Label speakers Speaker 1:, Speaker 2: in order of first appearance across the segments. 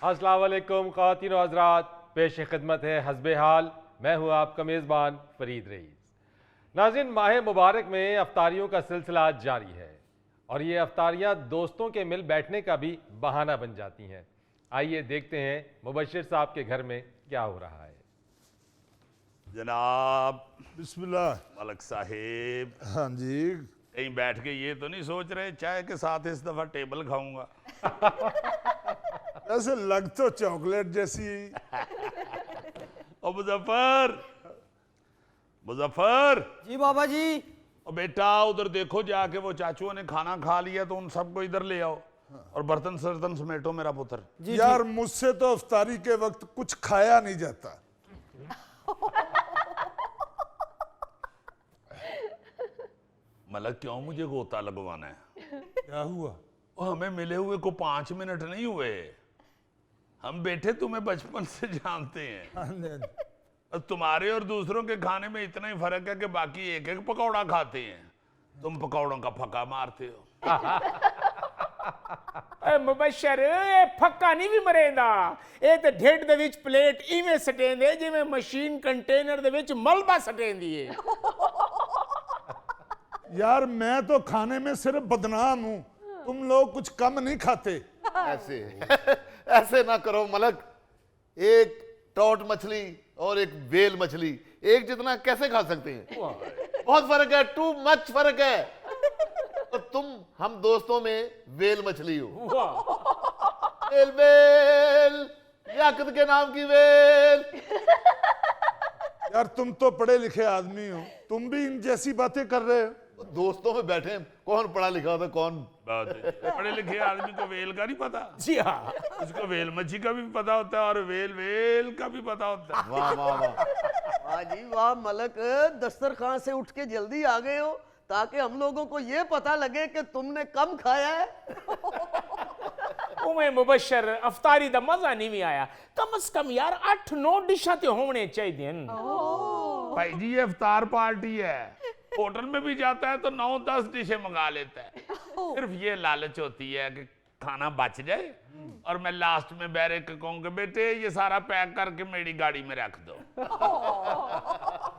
Speaker 1: अस्सलाम वालेकुम ख़वातीन व हज़रात, पेश खिदमत है हस्बे हाल। मैं हूँ आपका मेज़बान फरीद रईस। नाज़रीन, माह मुबारक में अफ्तारियों का सिलसिला जारी है और ये अफ्तारियाँ दोस्तों के मिल बैठने का भी बहाना बन जाती हैं। आइए देखते हैं मुबश्शिर साहब के घर में क्या हो रहा है।
Speaker 2: जनाब
Speaker 3: बिस्मिल्लाह।
Speaker 2: मलक साहिब,
Speaker 3: हाँ जी।
Speaker 2: कहीं बैठ के ये तो नहीं सोच रहे चाय के साथ इस दफा टेबल खाऊंगा?
Speaker 3: ऐसे लग तो चॉकलेट जैसी।
Speaker 2: ओ मुजफ्फर, मुजफ्फर,
Speaker 4: जी बाबा जी।
Speaker 2: ओ बेटा उधर देखो जाके, वो चाचुओं ने खाना खा लिया तो उन सबको इधर ले आओ और बर्तन सर्तन समेटो मेरा पुत्र।
Speaker 3: यार मुझसे तो इफ्तारी के वक्त कुछ खाया नहीं जाता।
Speaker 2: मलक क्यों मुझे गोता लगवाना है?
Speaker 3: क्या हुआ?
Speaker 2: ओ हमें मिले हुए को 5 मिनट नहीं हुए। हम बेटे तुम्हें बचपन से जानते हैं
Speaker 3: हाँ जी।
Speaker 2: और तुम्हारे और दूसरों के खाने में इतना ही फर्क है कि बाकी एक एक पकौड़ा खाते हैं, तुम पकौड़ों का फक्का मारते हो।
Speaker 5: मुबशर फक्का नहीं भी मरेंदा, ये तो ढिड दे विच प्लेट इवें सटेंदे जिवें मशीन कंटेनर दे विच मलबा सटेंदी है।
Speaker 3: यार मैं तो खाने में सिर्फ बदनाम हूँ, तुम लोग कुछ कम नहीं खाते।
Speaker 6: ऐसे ऐसे ना करो मलक, एक ट्राउट मछली और एक वेल मछली एक जितना कैसे खा सकते हैं? बहुत फर्क है, टू मच फर्क है। और तुम हम दोस्तों में वेल मछली हो। वेल वेल याकत के नाम की वेल।
Speaker 3: यार तुम तो पढ़े लिखे आदमी हो, तुम भी इन जैसी बातें कर रहे हो।
Speaker 6: दोस्तों में बैठे हैं, कौन पढ़ा लिखा होता, कौन
Speaker 2: बात है। पढ़े लिखे आदमी को वेल का नहीं पता?
Speaker 5: जी हाँ,
Speaker 2: उसको वेल मच्छी का भी पता होता है और वेल वेल का भी पता होता है।
Speaker 6: वाह वाह वाह।
Speaker 4: वाह जी वाह मलक, दस्तरखान से उठ के जल्दी आ गए हो ताकि हम लोगों को ये पता लगे कि तुमने कम खाया है।
Speaker 5: उमें मुबशर अफ्तारी दा मजा नहीं भी आया। कम से कम यार 8-9 डिशां ते होने चाहिए।
Speaker 2: भाई जी ये इफ्तार पार्टी है, होटल में भी जाता है तो 9-10 डिशें मंगा लेता है। सिर्फ ये लालच होती है कि खाना बच जाए और मैं लास्ट में बैरे के कहूँगा बेटे ये सारा पैक करके मेरी गाड़ी में रख दो।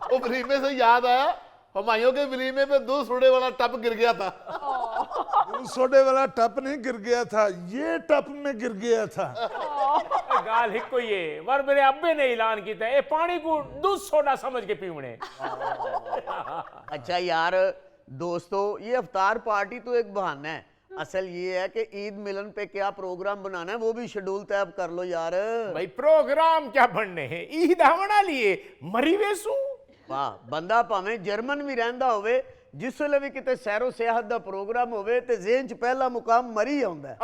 Speaker 6: वो वलीमे से याद आया, हमायों के वलीमे पे 2 सोडे वाला टप गिर गया था।
Speaker 3: सोडे वाला टप नहीं गिर गया था, ये टप में गिर गया था।
Speaker 5: गाल हिको ये वर मेरे अब्बे ने ऐलान किया ए पानी को दूध सोडा समझ के पीवणे।
Speaker 4: अच्छा यार दोस्तों, ये अफ्तार पार्टी तो एक बहाना है, असल ये है कि ईद मिलन पे क्या प्रोग्राम बनाना है वो भी शेड्यूल तय कर लो यार।
Speaker 5: भाई प्रोग्राम क्या बनने हैं, ईद आवना लिए मरी वेसू।
Speaker 4: वाह, बंदा भावें जर्मन भी रहंदा होवे, जिस वेले भी किते सैरो सियाहत दा प्रोग्राम होवे ते ज़हन च पहला मुकाम मरी आउंदा है।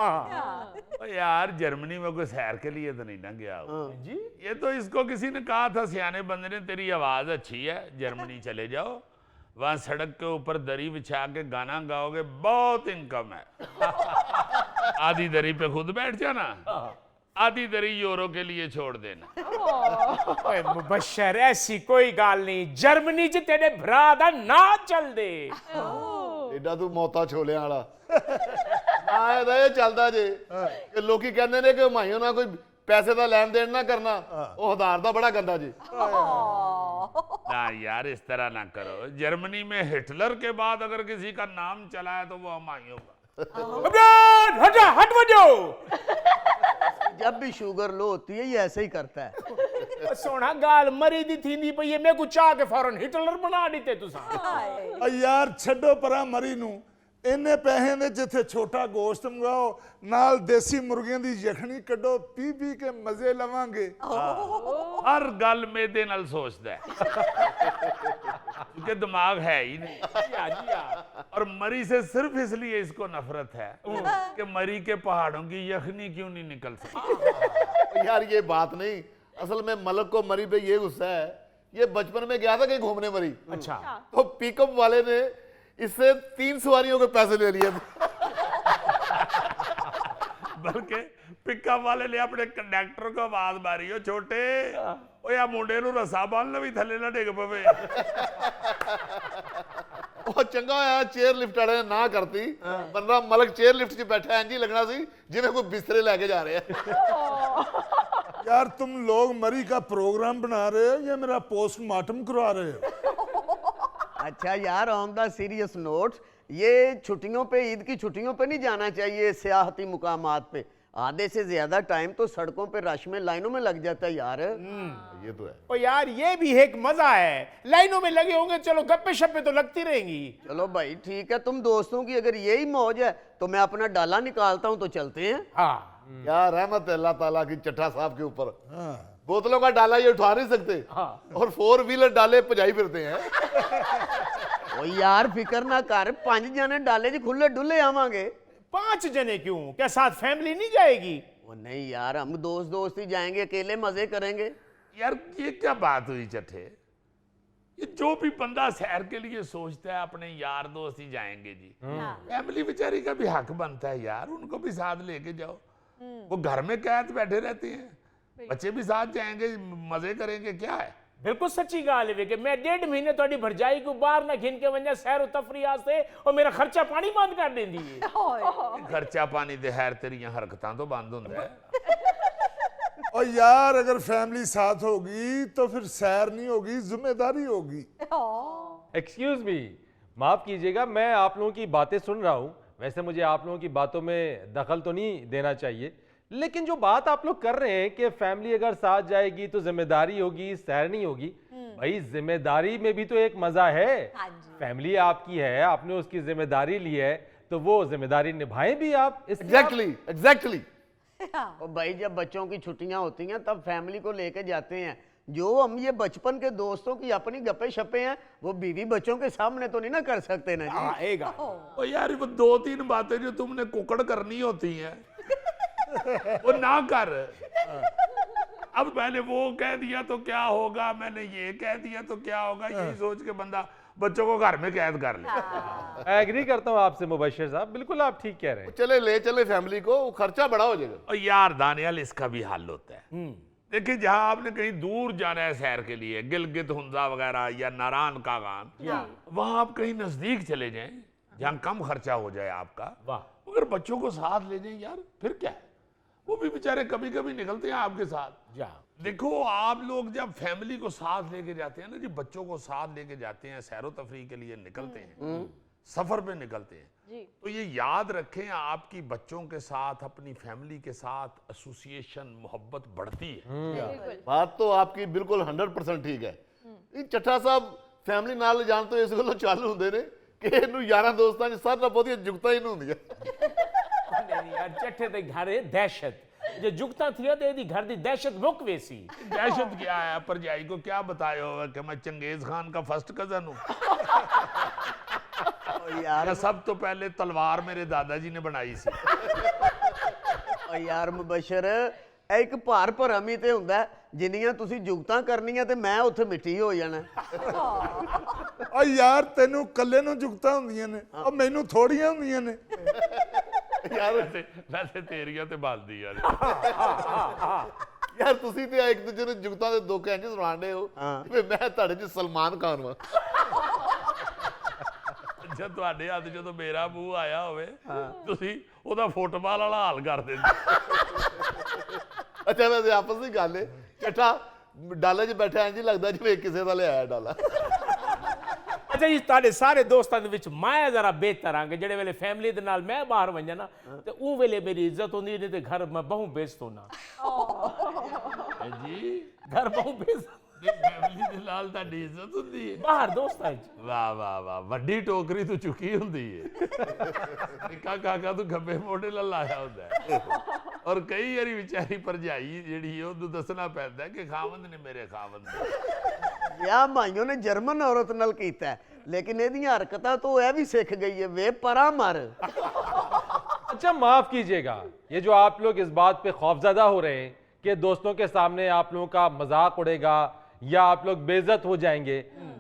Speaker 2: ओ यार जर्मनी में कोई सैर के लिए तो नहीं ना गया जी। ये तो इसको किसी ने कहा था सियाने बंदे ने, तेरी आवाज अच्छी है, जर्मनी चले जाओ, वहां सड़क के ऊपर दरी बिछा के गाना गाओगे, बहुत इनकम है। आधी दरी पे खुद बैठ जाना, आधी दरी यूरो के लिए छोड़ देना।
Speaker 5: ओए मुबशर ऐसी कोई गाल नहीं, जर्मनी च तेरे भरा दा ना चल दे।
Speaker 6: एडा तू मौता छोले वाला ना ਇਹਦਾ ਇਹ ਚੱਲਦਾ ਜੇ ਕਿ ਲੋਕੀ ਕਹਿੰਦੇ ਨੇ ਕਿ ਹਮਾਇਓ ਨਾਲ ਕੋਈ ਪੈਸੇ ਦਾ ਲੈਣ ਦੇਣ ਨਾ करना, ਉਹ ਹਜ਼ਾਰ ਦਾ बड़ा गंदा जी।
Speaker 2: ना यार इस तरह ना करो, जर्मनी में हिटलर के बाद अगर किसी का नाम चला है तो वो हमायूं का।
Speaker 5: हटा हट वजो।
Speaker 4: जब भी शुगर लो होती है ये ऐसे ही करता है।
Speaker 5: सोना गाल मरी दी थींदी पई है, मैं को चाह के फौरन हिटलर बना दीते तुसा।
Speaker 3: यार छड्डो परा मरी नू, इन्ने पैसे दे जिथे छोटा गोश्त मंगाओ, नाल देसी मुर्गियां दी यखनी कड्डो, पी पी के मजे लवांगे।
Speaker 2: हर गल मेदे नाल सोचदा है क्योंकि दिमाग है ही नहीं। और मरी से सिर्फ इसलिए इसको नफरत है कि मरी के पहाड़ों की यखनी क्यों नहीं निकल सकती।
Speaker 6: यार ये बात नहीं, असल में मलक को मरी पे ये गुस्सा है, ये बचपन में गया था कहीं घूमने मरी।
Speaker 5: अच्छा,
Speaker 6: तो पिकअप वाले ने इससे 3 सवारियों के पैसे ले लिए थे।
Speaker 2: बल्कि पिकअप वाले ने अपने कंडक्टर को आवाज मारी, हो छोटे ओ या मुंडे नू रस्सा बांध लो भी थले ना डिग पवे।
Speaker 6: ਉਹ ਚੰਗਾ ਹੋਇਆ ਚੇਅਰ ਲਿਫਟ ਵਾਲੇ ਨੇ ਨਾ ਕਰਤੀ, ਬੰਦਾ ਮਲਕ ਚੇਅਰ ਲਿਫਟ 'ਚ ਬੈਠਾ ਇੰਜ ਹੀ ਲੱਗਣਾ ਸੀ ਜਿਵੇਂ ਕੋਈ ਬਿਸਤਰੇ ਲੈ ਕੇ ਜਾ ਰਿਹਾ।
Speaker 3: यार तुम लोग मरी का प्रोग्राम बना रहे हो या मेरा पोस्टमार्टम करवा रहे हो?
Speaker 4: अच्छा यार, ऑन द सीरियस नोट, ये छुट्टियों पे, ईद की छुट्टियों पे नहीं जाना चाहिए सियाहती मुकामात पे। आधे से ज्यादा टाइम तो सड़कों पे रश में, लाइनों में लग जाता है यार।
Speaker 6: ये तो है।
Speaker 5: ओ यार, ये भी एक मजा है, लाइनों में लगे होंगे, चलो गप्पे शप्पे तो लगती रहेंगी।
Speaker 4: चलो भाई ठीक है, तुम दोस्तों की अगर यही मौज है तो मैं अपना डाला निकालता हूँ, तो चलते हैं।
Speaker 5: हाँ
Speaker 6: यार रहमत है अल्लाह ताला की चट्टा साहब के ऊपर। बोतलों का डाला ये उठा नहीं सकते और 4 व्हीलर डाले पजाई फिरते हैं।
Speaker 4: ओ यार फिक्र ना कर, 5 जने डाले जी खुले डुले आवांगे।
Speaker 5: 5 जने क्यों, क्या साथ फैमिली नहीं जाएगी?
Speaker 4: वो नहीं यार, हम दोस्त दोस्त ही जाएंगे, अकेले मजे करेंगे।
Speaker 2: यार ये क्या बात हुई चट्टे, ये जो भी बंदा सैर के लिए सोचता है अपने यार दोस्त ही जाएंगे जी। फैमिली बेचारी का भी हक बनता है यार, उनको भी साथ लेके जाओ। वो घर में कैद बैठे रहते हैं, बच्चे भी साथ जाएंगे, मजे करेंगे, क्या है।
Speaker 5: बिल्कुल सच्ची गाल है कि मैं 1.5 महीने थोड़ी भरजाई को बाहर ना घिन के वजह सैर तफरी आस्ते और मेरा खर्चा पानी बंद कर देंदी है।
Speaker 2: खर्चा पानी दे खैर तेरियां हरकतां तो बंद हुंदा है।
Speaker 3: और यार अगर फैमिली साथ होगी तो फिर सैर नहीं होगी, जिम्मेदारी होगी।
Speaker 1: एक्सक्यूज मी, माफ कीजिएगा, मैं आप लोगों की बातें सुन रहा हूं। वैसे मुझे आप लोगों की बातों में दखल तो नहीं देना चाहिए, लेकिन जो बात आप लोग कर रहे हैं कि फैमिली अगर साथ जाएगी तो जिम्मेदारी होगी, सैर नहीं होगी, भाई जिम्मेदारी में भी तो एक मजा है। फैमिली आपकी है, आपने उसकी जिम्मेदारी ली है, तो वो जिम्मेदारी निभाएं भी आप।
Speaker 6: एग्जैक्टली।
Speaker 4: और भाई जब बच्चों की छुट्टियां होती हैं तब फैमिली को लेके जाते हैं। जो हम ये बचपन के दोस्तों की अपनी गप्पे शप्पे हैं, वो बीवी बच्चों के सामने तो नहीं ना कर सकते ना जी।
Speaker 2: ओ यार वो 2-3 बातें जो तुमने कुकड़ करनी होती हैं वो ना कर। अब मैंने वो कह दिया तो क्या होगा, मैंने ये कह दिया तो क्या होगा, यही सोच के बंदा बच्चों को घर में कैद कर ले।
Speaker 1: एग्री करता हूं आपसे मुबशिर साहब, बिल्कुल आप ठीक कह रहे हैं।
Speaker 6: चले ले चले फैमिली को, खर्चा बड़ा हो जाएगा।
Speaker 2: और यार दानियाल, इसका भी हल होता है। देखिए जहां आपने कहीं दूर जाना है सैर के लिए, गिलगित हुंजा वगैरह या नारायण कागान, वहां आप कहीं नजदीक चले जाएं जहां कम खर्चा हो जाए आपका। अगर बच्चों को साथ ले जाएं यार, फिर क्या है, वो भी बेचारे कभी कभी निकलते हैं आपके साथ। देखो आप लोग जब फैमिली को साथ लेके जाते हैं ना जी, बच्चों को साथ लेके जाते हैं, सैरो तफरी के लिए निकलते हैं, सफर पे निकलते हैं, तो ये याद रखें आपकी बच्चों के साथ, अपनी फैमिली के साथ एसोसिएशन, मोहब्बत बढ़ती है।
Speaker 6: बात तो आपकी बिल्कुल 100% ठीक है। ਇਹ ਚੱਠਾ ਸਾਹਿਬ ਫੈਮਿਲੀ ਨਾਲ ਜਾਣ ਤੋਂ ਇਸ ਗੱਲੋਂ ਚਾਲੂ ਹੁੰਦੇ ਨੇ ਕਿ ਇਹਨੂੰ ਯਾਰਾਂ ਦੋਸਤਾਂ 'ਚ ਸਾਰਿਆਂ ਨਾਲੋਂ ਬਹੁਤੀਆਂ ਜੁਗਤਾਂ ਇਹਨੂੰ ਹੁੰਦੀਆਂ।
Speaker 5: नहीं यार, चट्टे ते घर है दहशत, जो जुगता थी तो यदि घर दी दहशत मुक वेसी।
Speaker 2: दहशत क्या है, परजाई को क्या बताया होगा कि मैं चंगेज खान का फर्स्ट कजन हूँ।
Speaker 4: यार
Speaker 2: सब तो पहले तलवार मेरे दादाजी ने बनाई सी।
Speaker 4: यार मुबशर, एक भार भरम ही तो हुंदा, जिन्नियां तुसी जुगतां करनियां ते मैं उत्थे मिट्टी हो जाना।
Speaker 3: और यार तेनू कल्ले नू जुगतां हुंदियां ने, और मैनू थोड़ियां हुंदियां ने।
Speaker 6: यार
Speaker 2: वैसे तेरियां ते बालदी यार।
Speaker 6: ਯਾਰ ਤੁਸੀਂ ਤੇ ਇੱਕ ਦੂਜੇ ਨੂੰ ਜੁਗਤਾਂ ਦੇ ਦੋ ਘੰਟੇ ਸੁਣਾਉਂਦੇ ਹੋ ਵੀ ਮੈਂ ਤੁਹਾਡੇ 'ਚ ਸਲਮਾਨ ਖਾਨ ਵਾਂ।
Speaker 2: ਜਦ ਤੁਹਾਡੇ ਹੱਥ ਜਦੋਂ ਮੇਰਾ ਮੂੰਹ ਆਇਆ ਹੋਵੇ ਤੁਸੀਂ ਉਹਦਾ ਫੁੱਟਬਾਲ ਵਾਲਾ ਹਾਲ ਕਰ ਦਿੰਦੇ।
Speaker 6: ਅੱਛਾ ਵੈਸੇ ਆਪਸ ਦੀ ਗੱਲ ਹੈ, ਚੱਠਾ ਡਾਲੇ 'ਚ ਬੈਠਾ ਇੰਜ ਲੱਗਦਾ ਜਿਵੇਂ ਕਿਸੇ ਦਾ ਲਿਆਇਆ ਡਾਲਾ।
Speaker 5: अच्छा जी, तुहाडे सारे दोस्तां दे विच मैं जरा बेहतर हां कि जेड़े वेले फैमिली दे नाल मैं बाहर वंजा ना ते उस वेले मेरी इज्जत होंदी नहीं ते घर मैं बहु बेइज्जत होना।
Speaker 2: जी
Speaker 5: घर बहु बेइज्जत
Speaker 2: फैमिली ਦੇ ਨਾਲ ਤੁਹਾਡੀ ਇੱਜ਼ਤ ਹੁੰਦੀ ਹੈ
Speaker 5: बाहर दोस्तां च।
Speaker 2: ਵਾਹ ਵਾਹ ਵਾਹ, ਵੱਡੀ ਟੋਕਰੀ ਤੋਂ ਚੁੱਕੀ ਹੁੰਦੀ ਹੈ। ਨਿੱਕਾ ਕਾਕਾ ਤੂੰ ਖੱਬੇ ਮੋਢੇ ਨਾਲ ਲਾਇਆ ਹੁੰਦਾ ਹੈ। ਔਰ ਕਈ ਵਾਰੀ ਵਿਚਾਰੀ ਭਰਜਾਈ ਜਿਹੜੀ ਉਹਨੂੰ ਦੱਸਣਾ ਪੈਂਦਾ ਕਿ ਖਾਵੰਦ ਨੇ ਮੇਰੇ ਖਾਵੰਦ।
Speaker 4: ਵਿਆਹ ਭਾਈਓ ਨੇ ਜਰਮਨ ਔਰਤ ਨਾਲ ਕੀਤਾ ਹੈ, लेकिन ਇਹਦੀਆਂ ਹਰਕਤਾਂ ਤੋਂ ਇਹ ਵੀ ਸਿੱਖ ਗਈ ਹੈ, ਵੇ ਪਰਾਂ ਮਰ।
Speaker 1: अच्छा माफ कीजिएगा, ये जो आप लोग इस बात पे खौफजदा हो रहे हैं कि दोस्तों के सामने आप लोगों का मजाक उड़ेगा या आप लोग बेइज्जत हो जाएंगे,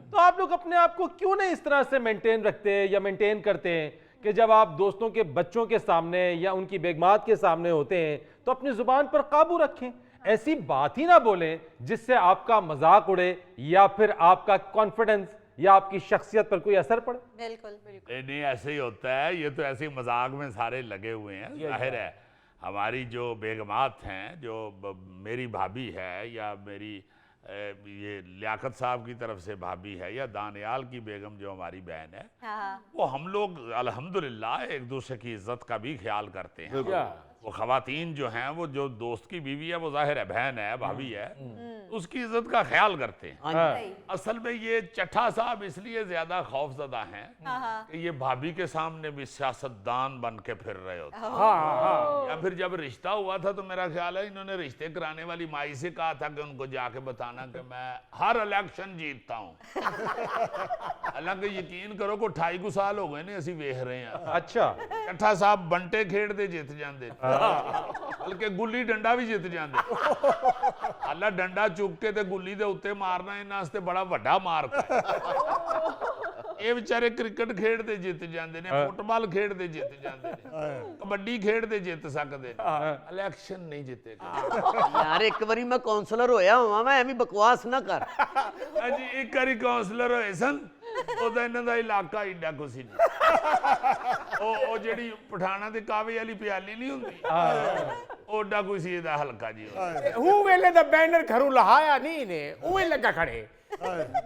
Speaker 1: तो आप लोग अपने आप को क्यों नहीं इस तरह से मेंटेन रखते हैं या मेंटेन करते हैं कि जब आप दोस्तों के बच्चों के सामने या उनकी बेगमात के सामने होते हैं तो अपनी जुबान पर काबू रखें, ऐसी बात ही ना बोलें जिससे आपका मजाक उड़े या फिर आपका कॉन्फिडेंस या आपकी शख्सियत पर कोई असर पड़े।
Speaker 7: बिल्कुल बिल्कुल।
Speaker 2: नहीं ऐसे ही होता है, ये तो ऐसे ही मजाक में सारे लगे हुए हैं, जाहिर है हमारी जो बेगमात हैं, जो मेरी भाभी है या मेरी ये लियाकत साहब की तरफ से भाभी है या दानियाल की बेगम जो हमारी बहन है, वो हम लोग अल्हम्दुलिल्लाह एक दूसरे की इज्जत का भी ख्याल करते हैं। वो खवातीन जो हैं, वो जो दोस्त की बीवी है वो जाहिर है बहन है, भाभी है, उसकी इज्जत का ख्याल करते हैं। असल में ये चट्ठा साहब इसलिए ज्यादा खौफजदा हैं कि ये भाभी के सामने भी सियासतदान बन के फिर रहे होते हैं। या फिर जब रिश्ता हुआ था तो मेरा ख्याल है इन्होंने रिश्ते कराने वाली माई से कहा था कि उनको जाके बताना कि मैं हर इलेक्शन जीतता हूँ। हालांकि यकीन करो को 28 साल हो गए ने असी वेख रहे हैं।
Speaker 1: अच्छा,
Speaker 2: चट्ठा साहब बंटे खेड़ते जित जाते, बल्कि गुल्ली डंडा भी जित जाते। हालां डंडा चुक के ते गुल्ली दे उत्ते मारना इन्हां वास्ते बड़ा वड्डा मार्क है। ये बेचारे क्रिकेट खेड़ते जित जाते ने, फुटबॉल खेड़ते जित जाते ने, कबड्डी खेड़ते जित सकते, इलेक्शन नहीं जितेगा।
Speaker 4: यार एक बारी मैं काउंसलर होया हुआ, मैं एवं बकवास ना कर।
Speaker 2: जी एक बारी काउंसलर होए सन, ਉਹਦਾ ਇਹਨਾਂ ਦਾ ਇਲਾਕਾ ਏਡਾ ਕੁਛ ਨਹੀਂ। ਉਹ ਜਿਹੜੀ ਪਠਾਣਾ ਦੇ ਕਾਵੇ ਵਾਲੀ ਪਿਆਲੀ ਨਹੀਂ ਹੁੰਦੀ, ਓਡਾ ਕੋਈ ਸੀ ਇਹਦਾ ਹਲਕਾ ਜੀ।
Speaker 5: ਉਹ ਵੇਲੇ ਦਾ ਬੈਨਰ ਘਰੋਂ ਲਹਾਇਆ ਨਹੀਂ ਨੇ, ਉਵੇਂ ਲੱਗਾ खड़े।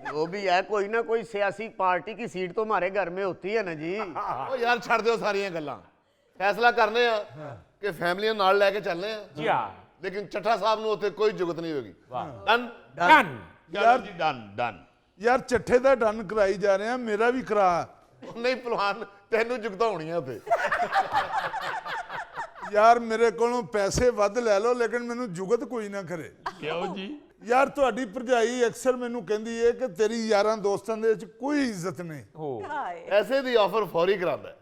Speaker 4: वो भी है, कोई ना कोई सियासी पार्टी की सीट तो हमारे घर में होती है ना जी।
Speaker 6: ਉਹ ਯਾਰ ਛੱਡ ਦਿਓ ਸਾਰੀਆਂ ਗੱਲਾਂ, ਫੈਸਲਾ ਕਰਨੇ ਆ ਕਿ ਫੈਮਲੀਆਂ ਨਾਲ ਲੈ ਕੇ ਚੱਲਨੇ ਆ।
Speaker 5: जी हाँ,
Speaker 6: ਲੇਕਿਨ ਚੱਠਾ ਸਾਹਿਬ ਨੂੰ ਉੱਥੇ ਕੋਈ ਜੁਗਤ ਨਹੀਂ ਹੋਗੀ। Done
Speaker 5: done.
Speaker 2: ਯਾਰ ਜੀ ਡਨ ਡਨ।
Speaker 3: ਯਾਰ ਚੱਠੇ ਦਾ ਡਨ ਕਰਾਈ ਜਾ ਰਹੇ ਆ, ਮੇਰਾ ਵੀ ਕਰਾ।
Speaker 6: ਨਹੀਂ ਪਹਿਲਵਾਨ, ਤੈਨੂੰ ਜੁਗਤਾਂ ਹੋਣੀਆਂ ਉੱਥੇ।
Speaker 3: ਯਾਰ ਮੇਰੇ ਕੋਲੋਂ ਪੈਸੇ ਵੱਧ ਲੈ ਲਓ, ਲੇਕਿਨ ਮੈਨੂੰ ਜੁਗਤ ਕੋਈ ਨਾ ਕਰੇ।
Speaker 2: ਕਿਉਂ ਜੀ?
Speaker 3: ਯਾਰ ਤੁਹਾਡੀ ਭਰਜਾਈ ਅਕਸਰ ਮੈਨੂੰ ਕਹਿੰਦੀ ਏ ਕਿ ਤੇਰੀ ਯਾਰਾਂ ਦੋਸਤਾਂ ਦੇ ਵਿੱਚ ਕੋਈ ਇੱਜ਼ਤ ਨਹੀਂ।
Speaker 6: ਐਸੇ ਦੀ ਆਫਰ ਫੌਰੀ ਕਰਾਂਦਾ ਹੈ।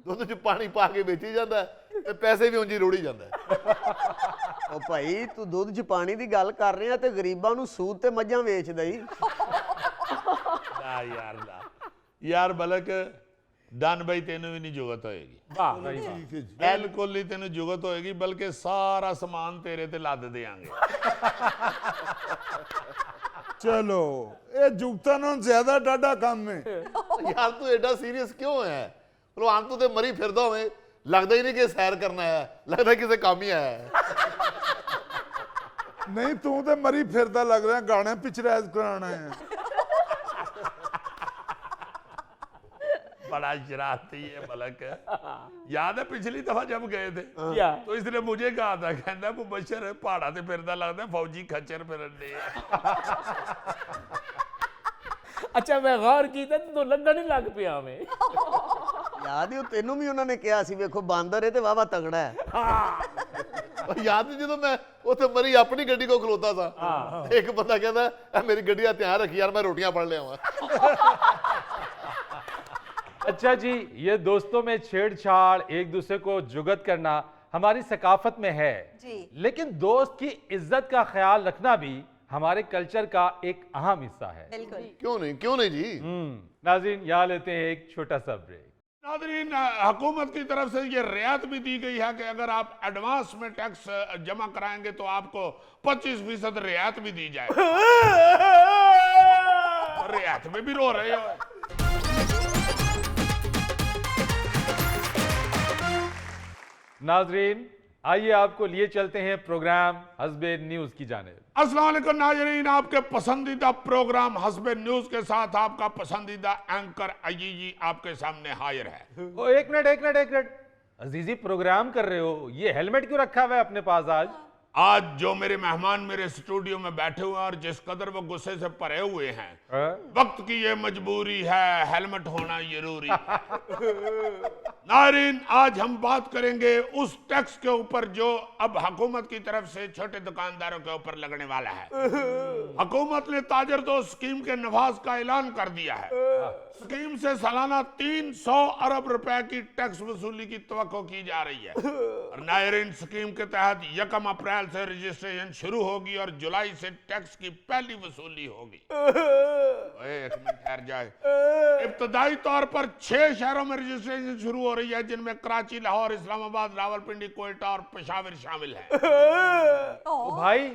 Speaker 6: ਦੁੱਧ 'ਚ ਪਾਣੀ ਪਾ ਕੇ ਵੇਚੀ ਜਾਂਦਾ ਹੈ ਤੇ ਪੈਸੇ ਵੀ ਉਂਝ ਹੀ ਰੋੜੀ ਜਾਂਦਾ ਹੈ।
Speaker 4: ਉਹ ਭਾਈ ਤੂੰ ਦੁੱਧ 'ਚ ਪਾਣੀ ਦੀ ਗੱਲ ਕਰ ਰਿਹਾ ਤੇ ਗਰੀਬਾਂ ਨੂੰ ਸੂਦ ਤੇ ਮੱਝਾਂ ਵੇਚਦਾ ਹੀ।
Speaker 2: ਨਾ ਯਾਰ ਨਾ ਯਾਰ, ਬਲਕ ਡਨ ਬਈ ਤੈਨੂੰ ਵੀ ਨਹੀਂ ਜੁਗਤ ਹੋਏਗੀ।
Speaker 5: वाह,
Speaker 3: ਠੀਕ ਹੈ ਜੀ।
Speaker 2: ਬਿਲਕੁਲ ਹੀ ਤੈਨੂੰ ਜੁਗਤ ਹੋਏਗੀ, ਬਲਕਿ ਸਾਰਾ ਸਮਾਨ ਤੇਰੇ ਤੇ ਲੱਦ ਦੇਾਂਗੇ।
Speaker 3: ਚਲੋ ਇਹ ਜੁਗਤਾਂ ਨਾਲੋਂ ਜ਼ਿਆਦਾ ਡਾਢਾ ਕੰਮ ਹੈ।
Speaker 6: ਯਾਰ ਤੂੰ ਐਡਾ ਸੀਰੀਅਸ ਕਿਉਂ ਹੈ? ਪਹਿਲਵਾਨ ਤੂੰ ਤੇ ਮਰੀ ਫਿਰਦਾ ਹੋਵੇਂ, ਲੱਗਦਾ ਹੀ ਨਹੀਂ ਕਿ ਸੈਰ ਕਰਨਾ ਹੈ, ਲੱਗਦਾ ਕਿਸੇ ਕੰਮ ਹੀ ਆਇਆ ਹੈ।
Speaker 3: ਨਹੀਂ ਤੂੰ ਤੇ ਮਰੀ ਫਿਰਦਾ ਲੱਗ ਰਿਹਾ, ਗਾਣੇ ਪਿਚਰਾਇਜ਼ ਕਰਾਉਣਾ ਹੈ।
Speaker 2: बड़ा शरारती है मलक। याद है पिछली दफा जब गए थे
Speaker 5: जी हाँ।
Speaker 2: तो इसने मुझे कहा था, कहता मुबशर पहाड़ा से फिरदा लगता है फौजी खच्चर फिरने।
Speaker 5: अच्छा मैं गौर ਕੀਤਾ तो लगन नहीं लग पिया हमें।
Speaker 4: ਯਾਦ ਹੀ ਉਹ ਤੈਨੂੰ ਵੀ ਉਹਨਾਂ ਨੇ ਕਿਹਾ ਸੀ, ਵੇਖੋ ਬਾਂਦਰ ਹੈ ਤੇ ਵਾਵਾ ਤਗੜਾ ਹੈ।
Speaker 6: ਉਹ ਯਾਦ ਨਹੀਂ ਜਦੋਂ ਮੈਂ ਉੱਥੇ ਮਰੀ ਆਪਣੀ ਗੱਡੀ ਕੋਲ ਖਲੋਤਾ ਸਾਂ, ਇੱਕ ਬੰਦਾ ਕਹਿੰਦਾ ਇਹ ਮੇਰੀ ਗੱਡੀ ਦਾ ਧਿਆਨ ਰੱਖੀ ਯਾਰ, ਮੈਂ ਰੋਟੀਆਂ ਫੜ ਲਿਆਵਾਂ।
Speaker 1: अच्छा जी, ये दोस्तों में छेड़छाड़, एक दूसरे को जुगत करना हमारी सकाफत में है जी। लेकिन दोस्त की इज्जत का ख्याल रखना भी हमारे कल्चर का एक अहम हिस्सा है।
Speaker 6: क्यों नहीं जी।
Speaker 1: नाज़रीन, यहाँ लेते हैं एक छोटा सा ब्रेक।
Speaker 2: नाज़रीन, हुकूमत की तरफ से ये रियायत भी दी गई है कि अगर आप एडवांस में टैक्स जमा कराएंगे तो आपको 25% रियायत भी दी जाए। रियायत में भी रो रहे हो।
Speaker 1: नाजरीन, आइए आपको लिए चलते हैं प्रोग्राम हस्बे न्यूज की जानिब।
Speaker 2: अस्सलाम वालेकुम नाज़रीन, आपके पसंदीदा प्रोग्राम हस्बे न्यूज के साथ आपका पसंदीदा एंकर अजीजी आपके सामने हाजिर है।
Speaker 1: ओ एक मिनट अजीजी, प्रोग्राम कर रहे हो, ये हेलमेट क्यों रखा हुआ है अपने पास?
Speaker 2: आज जो मेरे मेहमान मेरे स्टूडियो में बैठे हुए हैं और जिस कदर वो गुस्से से भरे हुए हैं, वक्त की ये मजबूरी है, हेलमेट होना जरूरी है। नाज़रीन, आज हम बात करेंगे उस टैक्स के ऊपर जो अब हुकूमत की तरफ से छोटे दुकानदारों के ऊपर लगने वाला है। हुकूमत ने ताजर दोस्त स्कीम के नफाज का ऐलान कर दिया है। स्कीम से सालाना 300 अरब रुपए की टैक्स वसूली की तवक्को की जा रही है। और नाज़रीन, स्कीम के तहत 1 अप्रैल से रजिस्ट्रेशन शुरू होगी और जुलाई से टैक्स की पहली वसूली होगी। एक मिनट ठहर जाए। इब्तदाई तौर पर 6 शहरों में रजिस्ट्रेशन शुरू हो रही है, जिनमें कराची, लाहौर, इस्लामाबाद, रावलपिंडी, कोयटा और पेशावर शामिल है।
Speaker 1: तो भाई,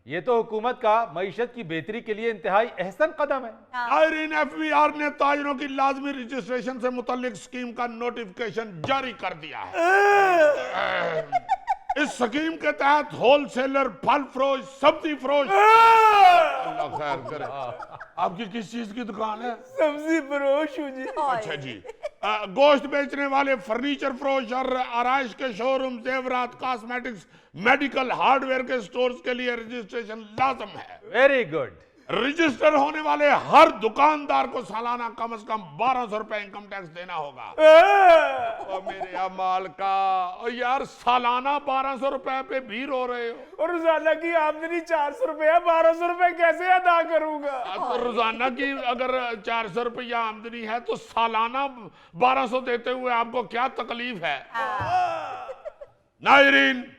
Speaker 1: ये तो हुकूमत का मईशत की बेहतरी के लिए इंतहाई अहसन कदम है।
Speaker 2: नाज़रीन, FBR ने ताजरों की लाजमी रजिस्ट्रेशन से मुतल्लिक स्कीम का नोटिफिकेशन जारी कर दिया है। इस स्कीम के तहत होलसेलर, फल फरोश, सब्जी फरोश, अल्लाह खैर करे। आपकी किस चीज की दुकान है?
Speaker 5: सब्जी फरोश हूँ जी।
Speaker 2: अच्छा जी। गोश्त बेचने वाले, फर्नीचर फरोश और आराइश के शोरूम, जेवरात, कॉस्मेटिक्स, मेडिकल, हार्डवेयर के स्टोर्स के लिए रजिस्ट्रेशन लाजम है।
Speaker 1: Very good.
Speaker 2: रजिस्टर होने वाले हर दुकानदार को सालाना कम से कम 1200 रुपए इनकम टैक्स देना होगा। और मेरे अमाल का, और यार सालाना 1200 रुपए पे भी रो रहे हो।
Speaker 5: और रोजाना की आमदनी 400 रुपए है, 1200 रुपए कैसे अदा करूंगा?
Speaker 2: तो रोजाना की अगर 400 रुपया आमदनी है तो सालाना 1200 देते हुए आपको क्या तकलीफ है? नाज़रीन,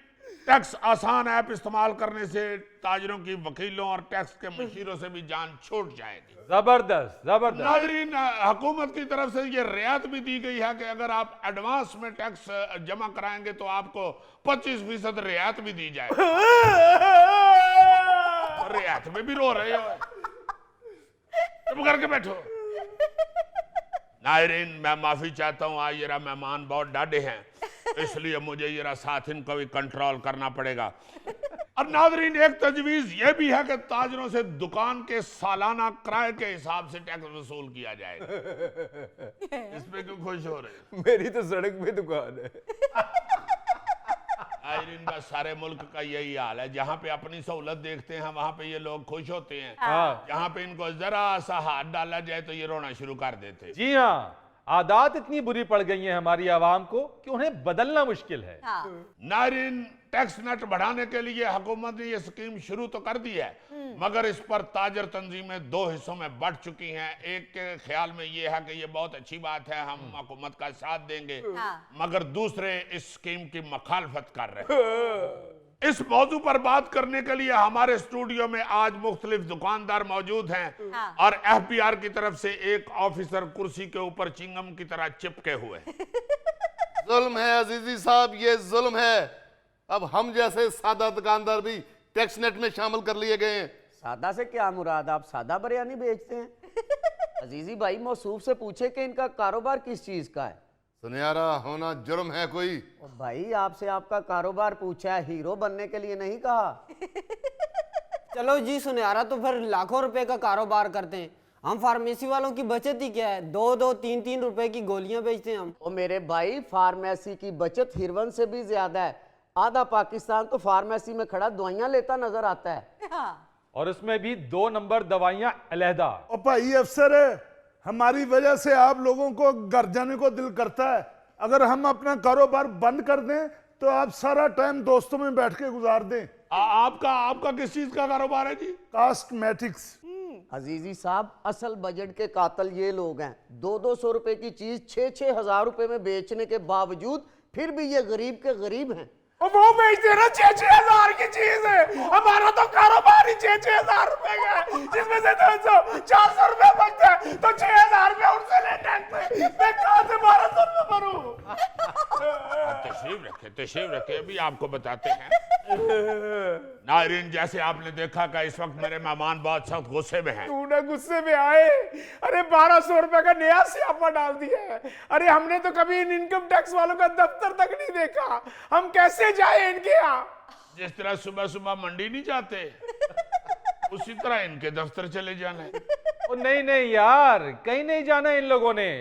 Speaker 2: टैक्स आसान ऐप इस्तेमाल करने से ताजरों की, वकीलों और टैक्स के मशीरों से भी जान छूट जाएगी।
Speaker 1: जबरदस्त जबरदस्त।
Speaker 2: नाज़रीन, हुकूमत की तरफ से ये रियायत भी दी गई है कि अगर आप एडवांस में टैक्स जमा कराएंगे तो आपको 25% रियायत भी दी जाए। रियायत में भी रो रहे हो, चुप करके बैठो। नाज़रीन, मैं माफी चाहता हूँ, आज जरा मेहमान बहुत डाढ़े हैं, इसलिए मुझे जरा साथ इनको भी कंट्रोल करना पड़ेगा। और नाज़रीन, एक तजवीज़ ये भी है कि ताजरों से दुकान के सालाना किराए के हिसाब से टैक्स वसूल किया जाएगा। इसमें क्यों खुश हो रहे हैं?
Speaker 5: मेरी तो सड़क पे दुकान है।
Speaker 2: नाज़रीन, बस सारे मुल्क का यही हाल है, जहाँ पे अपनी सहूलत देखते हैं वहाँ पे ये लोग खुश होते हैं, जहाँ पे इनको जरा सा हाथ डाला जाए तो ये रोना शुरू कर देते हैं।
Speaker 1: जी हाँ, आदत इतनी बुरी पड़ गई है हमारी आवाम को कि उन्हें बदलना मुश्किल है।
Speaker 2: नाज़रीन, टैक्स नेट बढ़ाने के लिए हुकूमत ने ये स्कीम शुरू तो कर दी है, मगर इस पर ताजर तंजीमें 2 हिस्सों में बढ़ चुकी हैं। एक के ख्याल में ये है कि ये बहुत अच्छी बात है, हम हुकूमत का साथ देंगे, मगर दूसरे इस स्कीम की मुखालफत कर रहे हैं। इस मौजू पर बात करने के लिए हमारे स्टूडियो में आज मुख्तलिफ दुकानदार मौजूद हैं और FBR की तरफ से एक ऑफिसर कुर्सी के ऊपर चिंगम की तरह चिपके हुए।
Speaker 6: जुल्म है अजीजी साहब, ये जुल्म है। अब हम जैसे सादा दुकानदार भी टैक्स नेट में शामिल कर लिए गए हैं।
Speaker 4: सादा से क्या मुराद? आप सादा बिरयानी बेचते हैं? अजीजी भाई मौसूफ से पूछे कि इनका कारोबार किस चीज का है।
Speaker 6: सुनहरा होना जुर्म है कोई?
Speaker 4: और भाई आपसे आपका कारोबार पूछा है, हीरो बनने के लिए नहीं कहा।
Speaker 7: चलो जी सुनहरा, तो फिर लाखों रुपए का कारोबार करते हैं। हम फार्मेसी वालों की बचत ही क्या है, 2-2, 3-3 रुपए की गोलियां बेचते हैं हम।
Speaker 4: ओ मेरे भाई, फार्मेसी की बचत हिरवन से भी ज्यादा है। आधा पाकिस्तान तो फार्मेसी में खड़ा दवाइयां लेता नजर आता है।
Speaker 1: और उसमें भी 2 नंबर दवाइयां अलहदा।
Speaker 3: ओ भाई अफसर है, हमारी वजह से आप लोगों को घर जाने को दिल करता है। अगर हम अपना कारोबार बंद कर दें तो आप सारा टाइम दोस्तों में बैठ के गुजार दें।
Speaker 2: आपका किस चीज का कारोबार है जी?
Speaker 3: कॉस्मेटिक्स।
Speaker 4: अजीजी साहब, असल बजट के कातल ये लोग हैं। 200-200 रुपए की चीज 6-6 हजार रुपए में बेचने के बावजूद फिर भी ये गरीब के गरीब हैं।
Speaker 5: और वो बेचते ना 6-6 हजार की चीज है। हमारा तो कारोबार ही 6-6 हजार रुपए का है, जिसमें से 200-400 रुपए बचते हैं, तो 6,000 रुपए उनसे लेते हैं। मैं कहां से 1200 रुपए भरूं?
Speaker 2: तशरीफ रखे, अभी आपको बताते हैं। नाज़रीन, जैसे आपने देखा कि इस वक्त मेरे मेहमान बहुत सख्त गुस्से में हैं।
Speaker 5: तू ना गुस्से में आए, अरे 1200 रुपए का नया स्यापा डाल दिया है। अरे हमने तो कभी इन इनकम टैक्स वालों का दफ्तर तक नहीं देखा, हम कैसे जाए इनके यहाँ?
Speaker 2: जिस तरह सुबह सुबह मंडी नहीं जाते, उसी तरह इनके दफ्तर चले जाना है।
Speaker 1: ओ नहीं यार, कहीं नहीं जाना इन लोगों ने।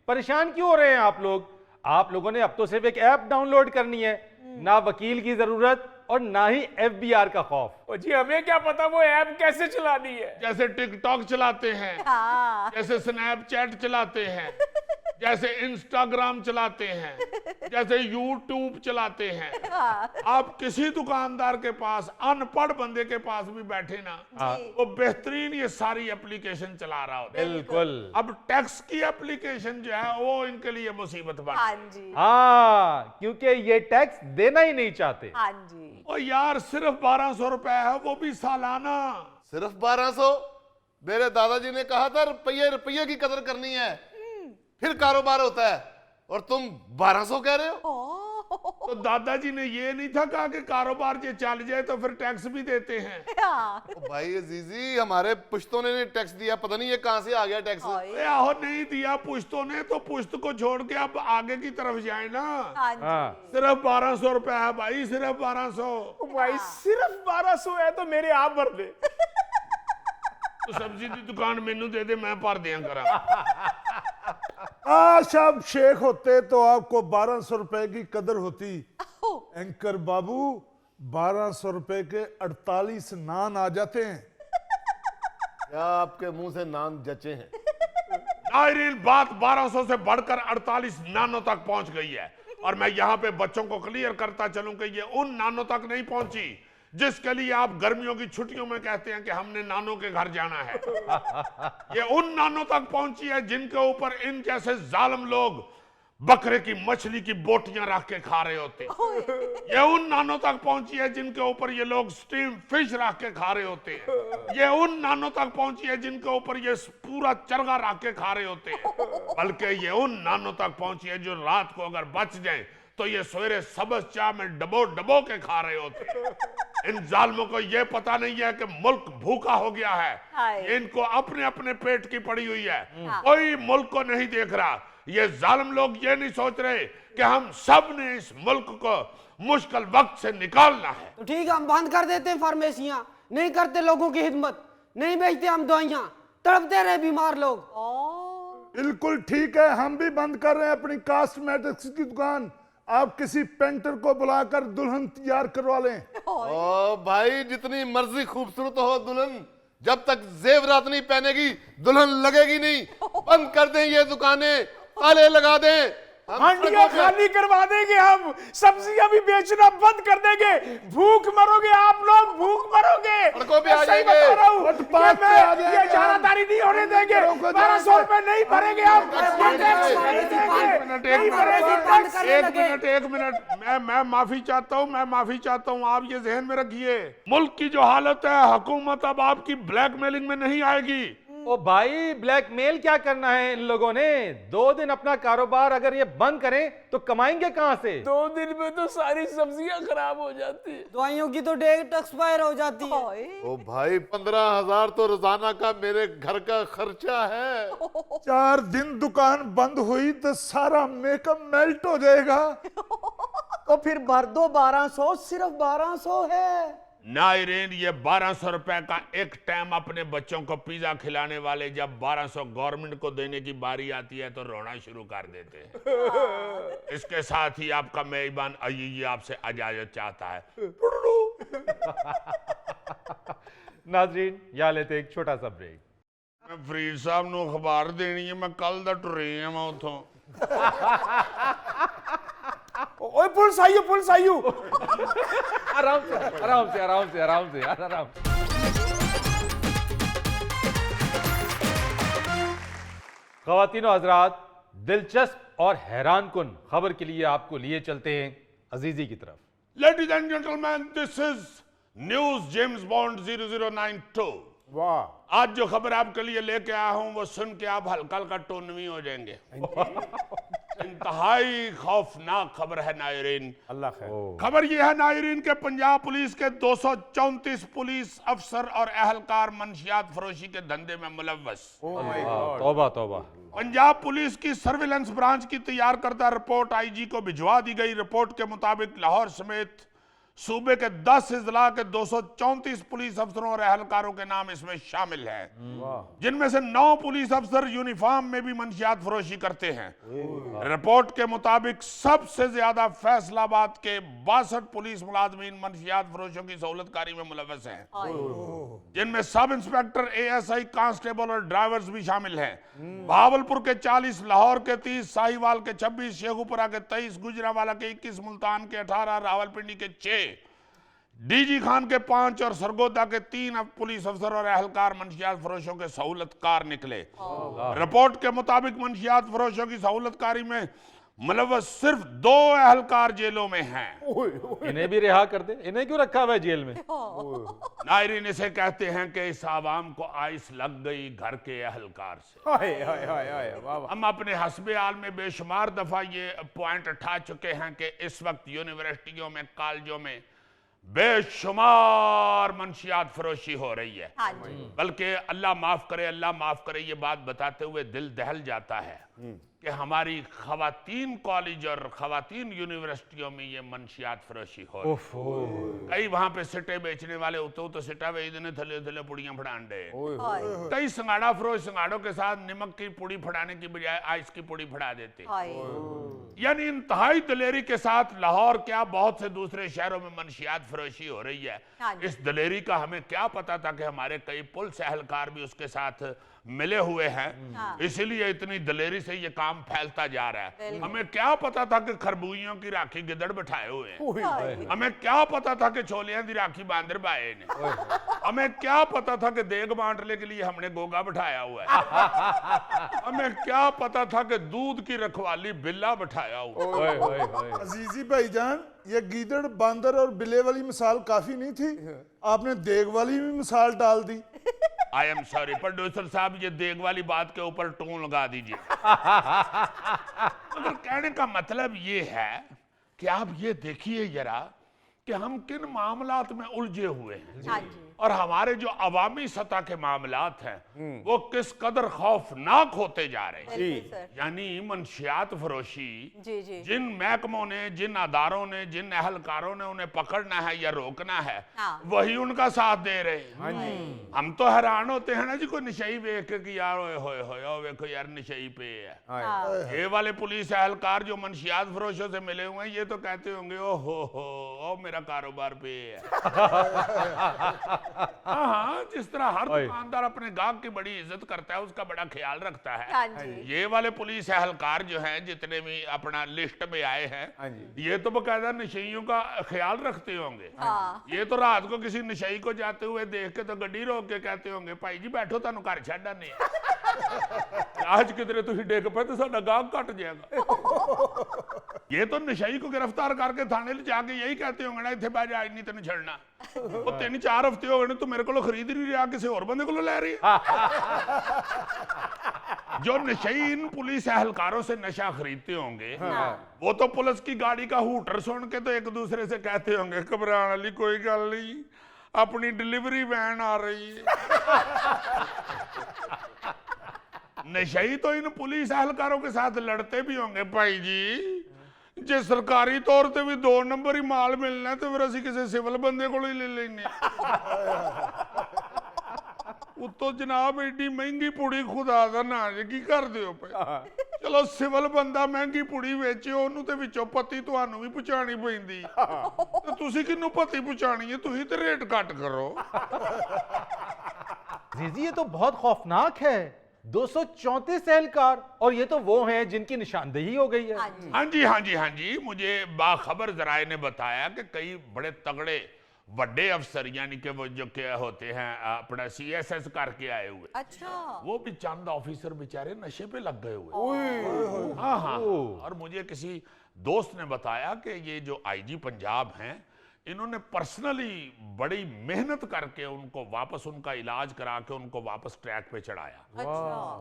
Speaker 1: परेशान क्यों हो रहे हैं आप लोग? आप लोगों ने अब तो सिर्फ एक ऐप डाउनलोड करनी है, ना वकील की जरूरत और ना ही FBR का खौफ।
Speaker 5: ओ जी, हमें क्या पता वो ऐप कैसे चलानी है।
Speaker 2: जैसे टिकटॉक चलाते हैं, जैसे स्नैपचैट चलाते हैं, जैसे इंस्टाग्राम चलाते हैं, जैसे यूट्यूब चलाते हैं। आप किसी दुकानदार के पास, अनपढ़ बंदे के पास भी बैठे ना, वो बेहतरीन ये सारी एप्लीकेशन चला रहा होता है।
Speaker 1: बिल्कुल।
Speaker 2: अब टैक्स की एप्लीकेशन जो है वो इनके लिए मुसीबत बन गई।
Speaker 1: हाँ, क्योंकि ये टैक्स देना ही नहीं चाहते।
Speaker 2: और यार सिर्फ 1200 रुपए है, वो भी सालाना।
Speaker 6: सिर्फ 1200? मेरे दादाजी ने कहा था रुपये की कदर करनी है, फिर कारोबार होता है, और तुम 1200 कह रहे हो?
Speaker 2: तो दादाजी ने ये नहीं था कहा कि कारोबार जे चल जाए तो फिर टैक्स भी देते हैं।
Speaker 6: ओ भाई अजीजी, हमारे पुश्तों ने टैक्स दिया, पता नहीं ये कहां से आ गया टैक्स।
Speaker 2: अरे आहो नहीं दिया पुश्तों ने तो पुश्त को छोड़ के अब आगे की तरफ जाए ना।
Speaker 1: हाँ
Speaker 2: सिर्फ 1200 रुपया है भाई, सिर्फ 1200।
Speaker 5: भाई सिर्फ 1200 है तो मेरे आप भर दे।
Speaker 2: तो सब्जी की दुकान मेनू दे दे, मैं भर दिया करा।
Speaker 3: काश आप शेख होते तो आपको 1200 रुपए की कदर होती। एंकर बाबू 1200 रुपए के 48 नान आ जाते हैं।
Speaker 6: क्या आपके मुंह से नाम जचे हैं?
Speaker 2: नायरीन, बात 1200 से बढ़कर 48 नानों तक पहुंच गई है और मैं यहाँ पे बच्चों को क्लियर करता चलूं कि ये उन नानों तक नहीं पहुंची जिसके लिए आप गर्मियों की छुट्टियों में कहते हैं कि हमने नानों के घर जाना है। ये उन नानों तक पहुंची है जिनके ऊपर इन जैसे जालिम लोग बकरे की मछली की बोटियां रख के खा रहे होते। ये उन नानों तक पहुंची है जिनके ऊपर ये लोग स्टीम फिश रख के खा रहे होते हैं। ये उन नानों तक पहुंची है जिनके ऊपर ये पूरा चरगा रख के खा रहे होते हैं। बल्कि ये उन नानों तक पहुंची है जो रात को अगर बच जाए तो ये सवेरे सब्ज चाय में डबो डबो के खा रहे होते हैं। इन जालिमों को ये पता नहीं है कि मुल्क भूखा हो गया है। इनको अपने अपने पेट की पड़ी हुई है, कोई मुल्क को नहीं देख रहा। ये जालिम लोग ये नहीं सोच रहे कि हम सब ने इस मुल्क को मुश्किल वक्त से निकालना है।
Speaker 7: तो ठीक है, हम बंद कर देते हैं फार्मेसियां, नहीं करते लोगों की खिदमत, नहीं बेचते हम दवाइयां, तड़पते रहे बीमार लोग।
Speaker 3: बिल्कुल ठीक है, हम भी बंद कर रहे हैं अपनी कॉस्मेटिक्स की दुकान। आप किसी पेंटर को बुलाकर दुल्हन तैयार करवा लें।
Speaker 6: ओ भाई, जितनी मर्जी खूबसूरत हो दुल्हन, जब तक जेवरात नहीं पहनेगी दुल्हन लगेगी नहीं। बंद कर दें ये दुकानें, ताले लगा दें,
Speaker 5: हांडियां खाली करवा देंगे, हम सब्जियां भी बेचना बंद कर देंगे। भूख मरोगे आप लोग, भूख मरोगे।
Speaker 6: सड़कों पे आ
Speaker 5: सही
Speaker 6: जाएंगे।
Speaker 5: बता रहा हूं,
Speaker 3: फुटपाथ पे आ जाएंगे।
Speaker 5: ये जानादारी नहीं होने देंगे। 1200 रुपए नहीं भरेंगे हम,
Speaker 2: एक मिनट, मैं माफी चाहता हूं, आप ये जहन में रखिए, मुल्क की जो हालत है, हुकूमत अब आपकी ब्लैकमेलिंग में नहीं आएगी।
Speaker 1: ओ भाई, ब्लैकमेल क्या करना है इन लोगों ने? 2 दिन अपना कारोबार अगर ये बंद करें तो कमाएंगे कहां से?
Speaker 5: 2 दिन में तो सारी सब्जियां खराब हो जाती है,
Speaker 7: दवाइयों की तो डेट एक्सपायर हो जाती है।
Speaker 6: ओ भाई, 15,000 तो रोजाना का मेरे घर का खर्चा है।
Speaker 3: 4 दिन दुकान बंद हुई तो सारा मेकअप मेल्ट हो जाएगा।
Speaker 4: तो फिर भर दो 1200, सिर्फ 1200 है।
Speaker 2: नायरीन, ये 1200 रुपए का एक टाइम अपने बच्चों को पिज्जा खिलाने वाले जब 1200 गवर्नमेंट को देने की बारी आती है तो रोना शुरू कर देते हैं। इसके साथ ही आपका मेजबान अजीजी आपसे इजाजत चाहता है।
Speaker 1: नाजरीन, यहाँ लेते एक छोटा सा ब्रेक।
Speaker 2: मैं फरीद साहब ਨੂੰ खबर देनी है, मैं कल दा टुरे आ मैं उथों।
Speaker 5: ओए पुलिस आई, पुलिस आई।
Speaker 1: आराम से आराम से आराम से आराम से यार, आराम। ख़वातीन और हज़रात, दिलचस्प और हैरान कुन खबर के लिए आपको लिए चलते हैं अजीजी की तरफ।
Speaker 2: Ladies and gentleman, this is news James bond 0092।
Speaker 5: वाह,
Speaker 2: आज जो खबर आपके लिए लेके आया हूं वो सुन के आप हल्का हल्का टोनवी हो जाएंगे। इंतहाई खौफनाक खबर है नायरीन।
Speaker 5: अल्लाह खैर।
Speaker 2: खबर यह है नायरीन के पंजाब पुलिस के 234 पुलिस अफसर और अहलकार मंशियात फरोशी के धंधे में मुलव्वस।
Speaker 1: तौबा तौबा।
Speaker 2: पंजाब पुलिस की सर्विलेंस ब्रांच की तैयार करदा रिपोर्ट आईजी को भिजवा दी गई। रिपोर्ट के मुताबिक लाहौर समेत सूबे के 10 अजला के 234 पुलिस अफसरों और अहलकारों के नाम इसमें शामिल हैं, जिनमें से 9 पुलिस अफसर यूनिफॉर्म में भी मंशियात फरोशी करते हैं। रिपोर्ट के मुताबिक सबसे ज्यादा फैसलाबाद के 62 पुलिस मुलाजमीन मंशियात फरोशों की सहूलतकारी में मुलव्वस हैं, जिनमें सब इंस्पेक्टर, ASI, कांस्टेबल और ड्राइवर्स भी शामिल हैं। भावलपुर के 40, लाहौर के 30, साहिवाल के 26, शेखुपुरा के 23, गुजरांवाला के 21, मुल्तान के 18, रावलपिंडी के 6, डीजी खान के 5 और सरगोदा के 3 पुलिस अफसर और अहलकार मंशियात फरोशों के सहूलतकार निकले। रिपोर्ट के मुताबिक मंशियात फरोशों की सहूलतकारी में मुलव्वस सिर्फ 2 अहलकार जेलों में हैं।
Speaker 1: इन्हें भी रिहा कर दे, इन्हें क्यों रखा हुआ है जेल में?
Speaker 2: नायरीन इसे कहते हैं कि इस आवाम को आइस लग गई घर के अहलकार से।
Speaker 5: हाय हाय हाय हाय वाह वाह।
Speaker 2: हम अपने हस्बे हाल में बेशुमार दफा ये पॉइंट उठा चुके हैं कि इस वक्त यूनिवर्सिटियों में, कॉलेजों में बेशुमार मंशियात फरोशी हो रही है। बल्कि अल्लाह माफ करे ये बात बताते हुए दिल दहल जाता है कि हमारी खवातीन कॉलेज और खवातीन यूनिवर्सिटियों में ये मंशियात फरोशी हो रही है। कई वहां पे सिटे बेचने वाले तो सिटा बेचने थले थले पुड़ियां फड़ान डे। कई संगाड़ा फरोश संगाड़ों के साथ नमक की पुड़ी फड़ाने की बजाय आइस की पुड़ी फड़ा देते। यानी इंतहाई दिलेरी के साथ लाहौर क्या बहुत से दूसरे शहरों में मंशियात फरोशी हो रही है। इस दिलेरी का हमें क्या पता था कि हमारे कई पुलिस एहलकार भी उसके साथ मिले हुए हैं, इसीलिए इतनी दिलेरी से ये काम फैलता जा रहा है। हमें क्या पता था कि खरबूजियों की राखी गिदड़ बिठाए हुए हैं। हमें क्या पता था कि छोलियां की राखी बांदर बाए ने। हमें क्या पता था कि देग बांटने के लिए हमने गोगा बिठाया हुआ है। हमें क्या पता था कि दूध की रखवाली बिल्ला बिठाया हुआ है।
Speaker 3: अजीजी भाईजान, ये गीदड़, बांदर और बिल्ले वाली मिसाल काफी नहीं थी, आपने देग वाली भी मिसाल डाल दी।
Speaker 2: आई एम सॉरी प्रोड्यूसर साहब, ये देग वाली बात के ऊपर टोन लगा दीजिए। मगर कहने का मतलब ये है कि आप ये देखिए जरा कि हम किन मामलात में उलझे हुए हैं और हमारे जो अवामी सतह के मामलात हैं वो किस कदर खौफनाक होते जा रहे हैं। यानी मंशियात फरोशी जिन महकमों ने, जिन अदारों ने, जिन अहलकारों ने उन्हें पकड़ना है या रोकना है, वही उनका साथ दे रहे हैं। हम तो हैरान होते हैं ना जी, कोई नशई देख के कि यार ओए होए होए ओ देखो यार नशई पे है। ये वाले पुलिस एहलकार जो मंशियात फरोशों से मिले हुए हैं, ये तो कहते होंगे ओ हो मेरा कारोबार पे है। हाँ, जिस तरह हर दुकानदार अपने गाहक की बड़ी इज्जत करता है, उसका बड़ा ख्याल रखता है, ये वाले पुलिस एहलकार जो हैं, जितने भी अपना लिस्ट में आए हैं, ये तो बकायदा नशइयों का ख्याल रखते होंगे। ये तो रात को किसी नशई को जाते हुए देख के तो गड्डी रोक के कहते होंगे भाई जी बैठो, तुहानू घर छड्ड आने आज किधरे तुम डिग पे तो साडा गाहक कट जाएगा। ये तो नशई को गिरफ्तार करके थाने ले जाके यही कहते होंगे ना, इत्थे बैठ जा, नहीं तेन छड़ना। वो 3-4 हफ्ते हो गए, तू मेरे को खरीद नहीं रहा, किसी और बंदे को ले रही है। जो नशई इन पुलिस एहलकारों से नशा खरीदते होंगे, वो तो पुलिस की गाड़ी का हूटर सुन के तो एक दूसरे से कहते होंगे घबराने वाली कोई गल नहीं, अपनी डिलीवरी वैन आ रही है। नशई तो इन पुलिस एहलकारों के साथ लड़ते भी होंगे, भाई जी जे सरकारी तौर पे भी 2 नंबर ही माल मिलना है तो फिर असं किसी सिविल बंदे को ही ले लेने। उतो जनाब एडी महंगी पुड़ी खुदा दा ना जे की कर दिओ पे। चलो सिविल बंदा महंगी पुड़ी वेचे, ओनू ते विचों पत्ती तुहानू भी पहुंचानी पैंदी, ते तुसी किन्नू पत्ती पहुंचानी है, तुही ते रेट घट करो।
Speaker 1: जीजी ये तो बहुत खौफनाक है, 234 एहलकार, और ये तो वो हैं जिनकी निशानदेही हो गई है।
Speaker 2: हाँ जी, मुझे बाखबर जराए ने बताया कि कई बड़े तगड़े बड़े अफसर, यानी कि वो जो क्या होते हैं अपना CSS करके आए हुए, अच्छा, वो भी चंद ऑफिसर बेचारे नशे पे लग गए हुए। हाँ, और मुझे किसी दोस्त ने बताया कि ये जो IG पंजाब हैं, इन्होंने पर्सनली बड़ी मेहनत करके उनको वापस उनका इलाज करा के उनको वापस ट्रैक पे चढ़ाया।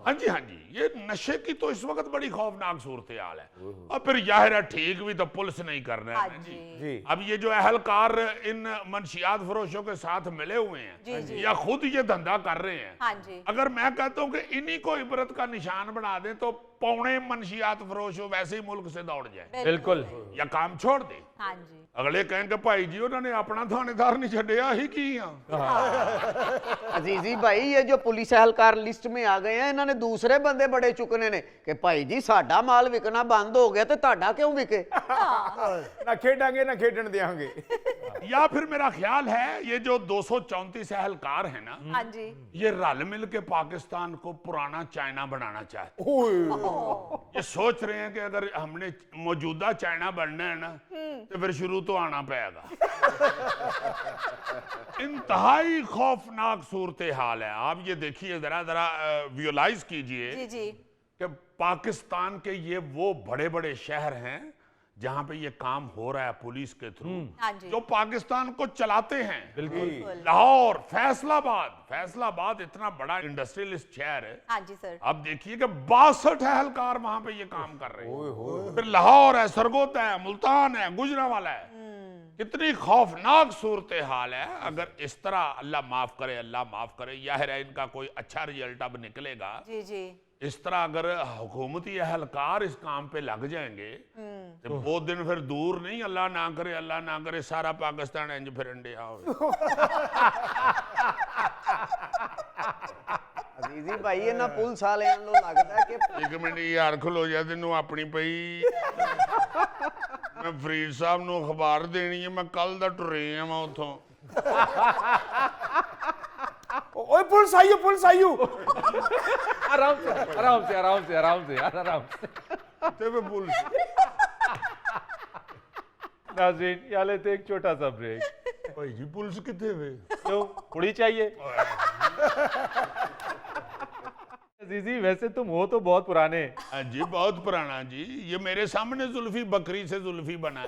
Speaker 2: हाँ जी, ये नशे की तो इस वक्त बड़ी खौफनाक सूरत हाल है। और फिर जाहिर है ठीक भी तो पुलिस नहीं कर रहे हैं जी। अब ये जो अहलकार इन मंशियात फरोशों के साथ मिले हुए हैं या खुद ये धंधा कर रहे हैं, अगर मैं कहता हूँ कि इन्हीं को इबरत का निशान बना दें तो पौने मंशियात फरोश वैसे ही मुल्क से दौड़ जाए,
Speaker 1: बिल्कुल,
Speaker 2: या काम छोड़ दे। अगले कहेंगे भाई जी उन्होंने अपना थानेदार नहीं छड़िया ही की।
Speaker 4: अजीजी भाई, ये जो पुलिस एहलकार लिस्ट में आ गए हैं, इन्होंने दूसरे बंदे बड़े चुकने ने कि भाई जी साडा माल विकना बंद हो गया तो ताडा क्यों विके?
Speaker 5: ना खेडांगे ना खेडन देंगे।
Speaker 2: या फिर मेरा ख्याल है ये जो 234 एहलकार है ना, ये रल मिल के पाकिस्तान को पुराना चाइना बनाना चाहते हैं। ये सोच रहे हैं कि अगर हमने मौजूदा चाइना बनना है ना तो फिर शुरू तो आना पड़ेगा। इंतहाई खौफनाक सूरत हाल है। आप ये देखिए, जरा विजुअलाइज कीजिए कि कि पाकिस्तान के ये वो बड़े बड़े शहर हैं जहां पे ये काम हो रहा है पुलिस के थ्रू,
Speaker 8: हाँ जी।
Speaker 2: जो पाकिस्तान को चलाते हैं।
Speaker 1: बिल्कुल।
Speaker 2: लाहौर, फैसलाबाद इतना बड़ा इंडस्ट्रियलिस्ट शहर है।
Speaker 8: हाँ जी सर।
Speaker 2: अब देखिए कि 62 अहलकार वहां पे ये काम कर रहे हैं। फिर लाहौर है, सरगोदा है, मुल्तान है, गुजरांवाला है। कितनी खौफनाक सूरत हाल है। अगर इस तरह अल्लाह माफ करे, जाहिर है इनका कोई अच्छा रिजल्ट अब निकलेगा।
Speaker 8: जी जी।
Speaker 2: इस तरह अगर हुकूमती अहलकार इस काम पे लग जाएंगे तो वो दिन फिर दूर नहीं, अल्लाह ना करे सारा पाकिस्तान इंज फिर इंडिया हो।
Speaker 4: अजीजी भाई ये ना पुलिस वाले नु लगदा है कि
Speaker 2: एक मिनट यार खलो जा, तेनू अपनी पई मैं फरीद साहब नु अखबार देनी है, मैं कल दा टुरे आ मैं उथों।
Speaker 5: ओए पुलिस आई हो।
Speaker 1: आराम से
Speaker 2: ते वे पुलिस
Speaker 1: नाज़रीन, यहाँ लेते एक छोटा सा ब्रेक।
Speaker 2: भाई जी पुलिस किथे वे?
Speaker 1: क्यों, कुड़ी चाहिए? अजीजी वैसे तुम हो तो बहुत पुराने।
Speaker 2: हाँ जी बहुत पुराना जी, ये मेरे सामने जुल्फी बकरी से जुल्फी बना है।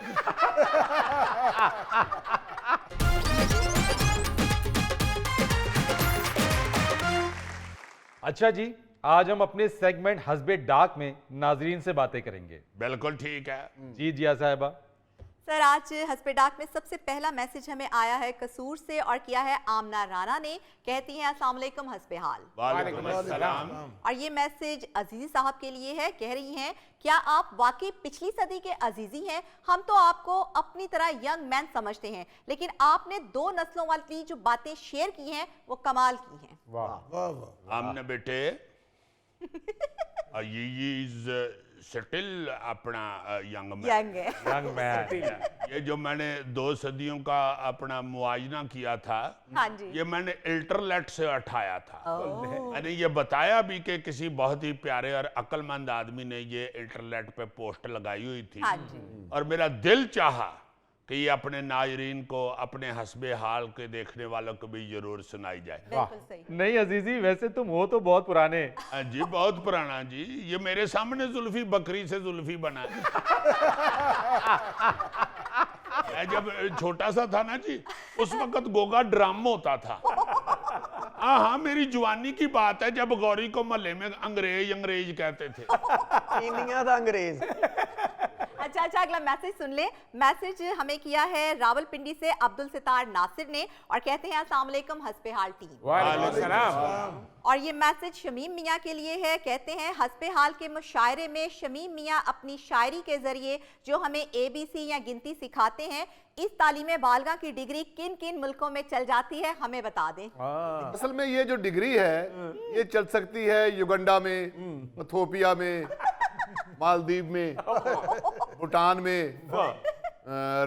Speaker 1: अच्छा जी, आज हम अपने सेगमेंट हस्बे डाक में नाजरीन से बातें करेंगे।
Speaker 2: बिल्कुल ठीक है।
Speaker 1: जी जिया साहिबा।
Speaker 8: सर आज हस्बे डाक में सबसे पहला मैसेज हमें आया है कसूर से और किया है आमना राना ने। कहती हैं अस्सलाम वालेकुम हस्बे हाल।
Speaker 2: वालेकुम अस्सलाम।
Speaker 8: और ये मैसेज अजीजी साहब के लिए है। कह रही हैं, क्या आप वाकई पिछली सदी के अजीजी हैं? हम तो आपको अपनी तरह यंग मैन समझते हैं, लेकिन आपने 2 नस्लों वाली जो बातें शेयर की हैं वो कमाल की हैं।
Speaker 3: वाह
Speaker 2: हमने बेटे ये इज स्टिल अपना यंग
Speaker 8: यंग है।
Speaker 1: Young man.
Speaker 2: ये जो मैंने 2 सदियों का अपना मुआयना किया था,
Speaker 8: हाँ जी।
Speaker 2: ये मैंने इंटरनेट से उठाया था।
Speaker 8: ओह।
Speaker 2: मैंने ये बताया भी कि किसी बहुत ही प्यारे और अक्लमंद आदमी ने ये इंटरनेट पे पोस्ट लगाई हुई थी।
Speaker 8: हाँ जी।
Speaker 2: और मेरा दिल चाहा कि ये अपने नाजरीन को, अपने हस्बे हाल के देखने वालों को भी जरूर सुनाई जाए।
Speaker 8: बिल्कुल सही।
Speaker 1: नहीं अजीजी वैसे तुम हो तो बहुत पुराने।
Speaker 2: हाँ जी बहुत पुराना जी, ये मेरे सामने जुल्फी बकरी से जुल्फी बना है। मैं जब छोटा सा था ना जी, उस वक्त गोगा ड्राम होता था। हाँ मेरी जवानी की बात है जब गौरी को मोहल्ले में अंग्रेज कहते थे।
Speaker 4: इंडिया दा अंग्रेज।
Speaker 8: अच्छा अगला मैसेज सुन ले। मैसेज हमें किया है रावलपिंडी से अब्दुल सितार नासिर ने और कहते हैं अस्सलाम वालेकुम हस्बे हाल टीम।
Speaker 5: वालेकुम सलाम।
Speaker 8: और ये मैसेज शमीम मियाँ के लिए है। कहते हैं हस्बे हाल के मुशायरे में शमीम मियाँ अपनी शायरी के जरिए जो हमें ABC या गिनती सिखाते हैं, इस तालीम बालगा की डिग्री किन किन मुल्कों में चल जाती है हमें बता दें।
Speaker 6: असल में ये जो डिग्री है ये चल सकती है युगांडा में, इथोपिया में, मालदीव में, भूटान में,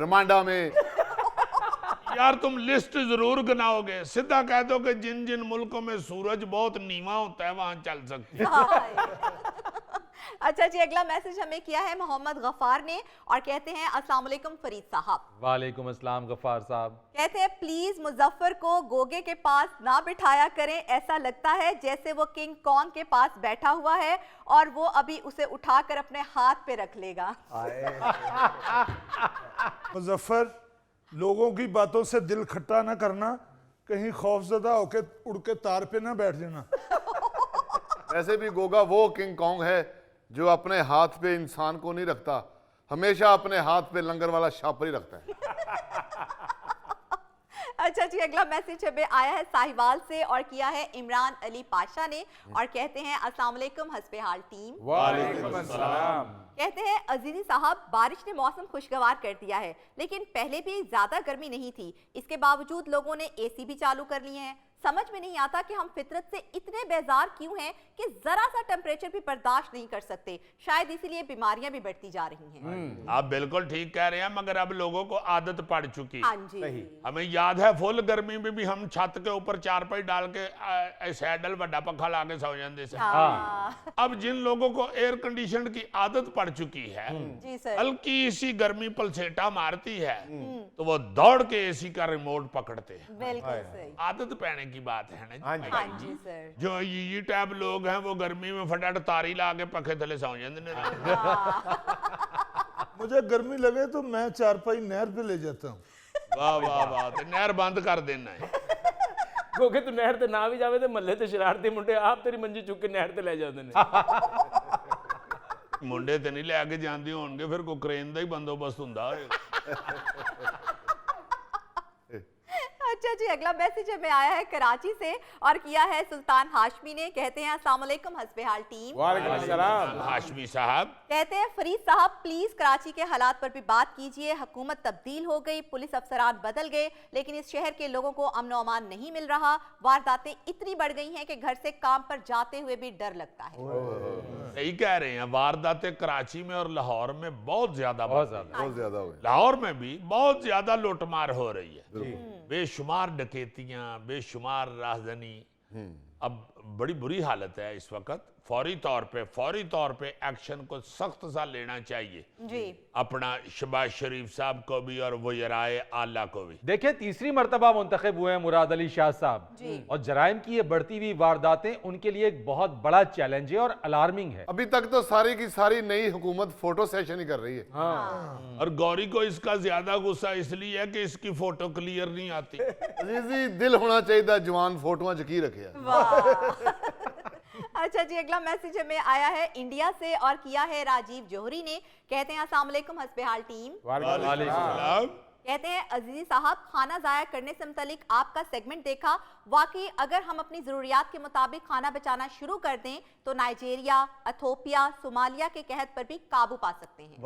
Speaker 6: रवांडा में।
Speaker 2: यार तुम लिस्ट जरूर गिनाओगे, सीधा कह दो कि जिन जिन मुल्कों में सूरज बहुत नीवा होता है वहां चल सकती है।
Speaker 8: अच्छा जी अगला मैसेज हमें किया है मोहम्मद गफार ने और कहते हैं अस्सलाम वालेकुम फरीद साहब।
Speaker 1: वालेकुम अस्सलाम गफ्फार साहब।
Speaker 8: कहते हैं प्लीज मुजफ्फर को गोगे के पास ना बिठाया करें, ऐसा लगता है जैसे वो किंग कॉन्ग के पास बैठा हुआ है और वो अभी उसे उठाकर अपने हाथ पे रख लेगा।
Speaker 3: मुजफ्फर, लोगों की बातों से दिल खट्टा ना करना, कहीं खौफजदा होके उड़ के तार पे ना बैठ जाना।
Speaker 6: वैसे भी गोगा वो किंग कॉन्ग है जो अपने हाथ पे इंसान को नहीं रखता, हमेशा अपने हाथ पे लंगर वाला शापरी रखता है।
Speaker 8: अच्छा जी अगला मैसेज हमें आया है साहिवाल से और किया है इमरान अली पाशा ने और कहते हैं अस्सलाम वालेकुम हस्बे हाल टीम।
Speaker 5: वालेकुम अस्सलाम।
Speaker 8: कहते हैं अजीजी साहब बारिश ने मौसम खुशगवार कर दिया है, लेकिन पहले भी ज्यादा गर्मी नहीं थी, इसके बावजूद लोगों ने AC भी चालू कर लिए हैं। समझ में नहीं आता कि हम फितरत से इतने बेजार क्यों हैं कि जरा सा टेम्परेचर भी बर्दाश्त नहीं कर सकते। शायद इसीलिए बीमारियां भी बढ़ती जा रही हैं।
Speaker 2: आप बिल्कुल ठीक कह रहे हैं, मगर अब लोगों को आदत पड़ चुकी।
Speaker 8: हाँ जी।
Speaker 2: हमें याद है फुल गर्मी में भी हम छत के ऊपर चारपाई डाल के सैडल बड़ा पंखा ला के सो जाते थे।
Speaker 8: हाँ।
Speaker 2: अब जिन लोगों को एयर कंडीशन की आदत पड़ चुकी है,
Speaker 8: जी सर।
Speaker 2: हल्की सी गर्मी पलसेटा मारती है तो वो दौड़ के AC का रिमोट पकड़ते हैं।
Speaker 8: बिल्कुल सही।
Speaker 2: आदत पैने की बात है ना
Speaker 5: हाँ जी।
Speaker 8: हाँ जी सर।
Speaker 2: जो ये टाइप लोग हैं वो गर्मी में फटाफट तारी ला के पखे थले सौ जाते ने।
Speaker 3: मुझे गर्मी लगे तो मैं चारपाई नहर पे ले जाता हूँ।
Speaker 2: वाह वाह वाह, तो नहर बंद कर देना है।
Speaker 5: क्योंकि तू नहर ते ना भी जावे ते महल्ले ते शरारती मुंडे आप तेरी मंजी चुक के नहर ते ले जाते ने।
Speaker 2: मुंडे ते नहीं लैके जाते होंगे, फिर कोई क्रेन का ही बंदोबस्त हुंदा होएगा।
Speaker 8: अच्छा जी, अगला मैसेज हमें आया है कराची से और किया है सुल्तान हाशमी ने। कहते हैं अस्सलाम वालेकुम हस्बेहाल टीम।
Speaker 5: वालेकुम अस्सलाम।
Speaker 2: हाशमी साहब
Speaker 8: कहते हैं फरीद साहब प्लीज कराची के हालात पर भी बात कीजिए। हुकूमत तब्दील हो गई, पुलिस अफसरान बदल गए, लेकिन इस शहर के लोगों को अमन और अमान नहीं मिल रहा। वारदातें इतनी बढ़ गई हैं कि घर से काम पर जाते हुए भी डर लगता है।
Speaker 2: सही कह रहे हैं, वारदातें कराची में और लाहौर में बहुत ज्यादा
Speaker 1: बहुत ज्यादा।
Speaker 6: बहुत ज्यादा हो गए।
Speaker 2: लाहौर में भी बहुत ज्यादा लूटमार हो रही है, बेशुमार डकैतियां, बेशुमार राहजनी। अब बड़ी बुरी हालत है इस वक्त। फौरी तौर पे एक्शन को सख्त सा लेना चाहिए
Speaker 8: जी।
Speaker 2: अपना शहबाज शरीफ साहब को भी और वज़राए आला को भी।
Speaker 1: देखिए, तीसरी मर्तबा मुंतखब हुए हैं मुराद अली शाह साहब,
Speaker 8: जी।
Speaker 1: और जराइम की ये बढ़ती हुई वारदातें उनके लिए एक बहुत बड़ा चैलेंज है और अलार्मिंग है।
Speaker 6: अभी तक तो सारी की सारी नई हुकूमत फोटो सेशन ही कर रही है।
Speaker 2: और गौरी को इसका ज्यादा गुस्सा इसलिए है कि इसकी फोटो क्लियर नहीं आती।
Speaker 6: अजीजी दिल होना चाहिए जवान फोटोआं जकी रखे।
Speaker 8: वाह। अच्छा जी, अगला मैसेज हमें आया है इंडिया से और किया है राजीव जौहरी ने। कहते हैं अस्सलाम वालेकुम हस्बेहाल टीम।
Speaker 2: वालेकुम सलाम।
Speaker 8: कहते हैं अजीजी साहब, खाना ज़ाया करने से मुतालिक आपका सेगमेंट देखा। वाकई अगर हम अपनी ज़रूरियात के मुताबिक खाना बचाना शुरू कर दें तो नाइजीरिया, इथोपिया, सोमालिया के कहत पर भी काबू पा सकते हैं।